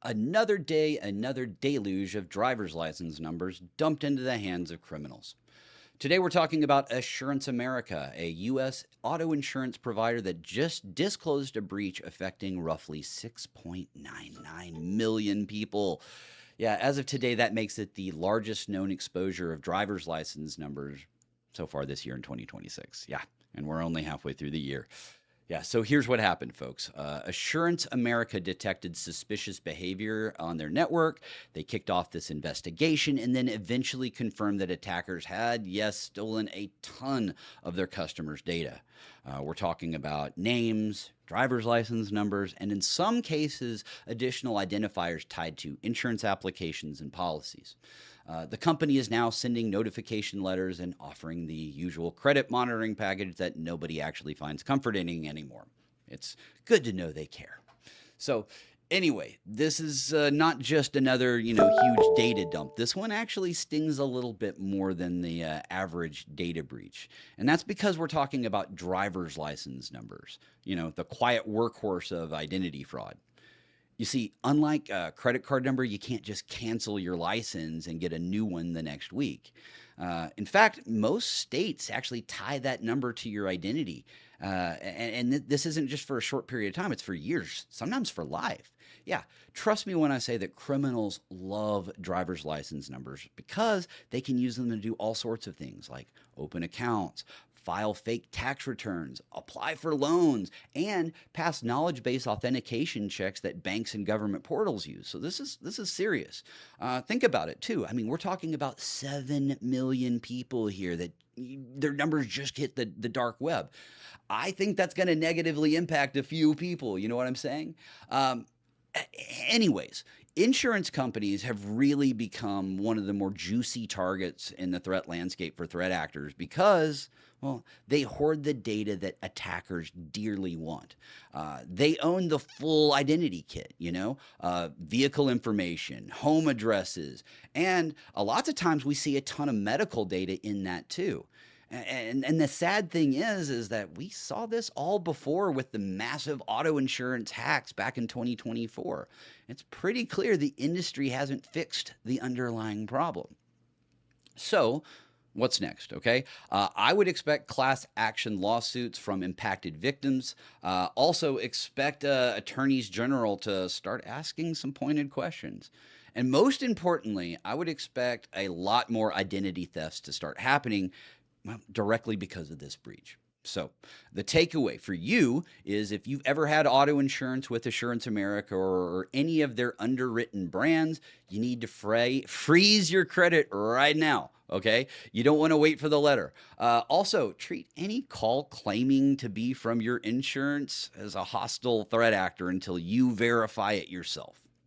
Another day, another deluge of driver's license numbers dumped into the hands of criminals. Today, we're talking about Assurance America, a U.S. auto insurance provider that just disclosed a breach affecting roughly 6.99 million people. Yeah, as of today, that makes it the largest known exposure of driver's license numbers so far this year in 2026. Yeah, and we're only halfway through the year. Yeah, so here's what happened, folks. Assurance America detected suspicious behavior on their network. They kicked off this investigation and then eventually confirmed that attackers had, yes, stolen a ton of their customers' data. We're talking about names, driver's license numbers, and in some cases, additional identifiers tied to insurance applications and policies. The company is now sending notification letters and offering the usual credit monitoring package that nobody actually finds comforting anymore. It's good to know they care. So, anyway, this is not just another huge data dump. This one actually stings a little bit more than the average data breach, and that's because we're talking about driver's license numbers. The quiet workhorse of identity fraud. You see, unlike a credit card number, you can't just cancel your license and get a new one the next week. In fact, most states actually tie that number to your identity. And this isn't just for a short period of time, it's for years, sometimes for life. Yeah, trust me when I say that criminals love driver's license numbers because they can use them to do all sorts of things like open accounts, file fake tax returns, apply for loans, and pass knowledge-based authentication checks that banks and government portals use. So this is serious. Think about it too. I mean, we're talking about 7 million people here that their numbers just hit the dark web. I think that's going to negatively impact a few people. You know what I'm saying? Anyways, insurance companies have really become one of the more juicy targets in the threat landscape for threat actors because, well, they hoard the data that attackers dearly want. They own the full identity kit, vehicle information, home addresses, and lots of times we see a ton of medical data in that too. And the sad thing is that we saw this all before with the massive auto insurance hacks back in 2024. It's pretty clear the industry hasn't fixed the underlying problem. So, what's next? Okay. I would expect class action lawsuits from impacted victims. Also, expect attorneys general to start asking some pointed questions. And most importantly, I would expect a lot more identity thefts to start happening directly because of this breach. So the takeaway for you is if you've ever had auto insurance with Assurance America or any of their underwritten brands, you need to freeze your credit right now. Okay. You don't want to wait for the letter. Also, treat any call claiming to be from your insurance as a hostile threat actor until you verify it yourself.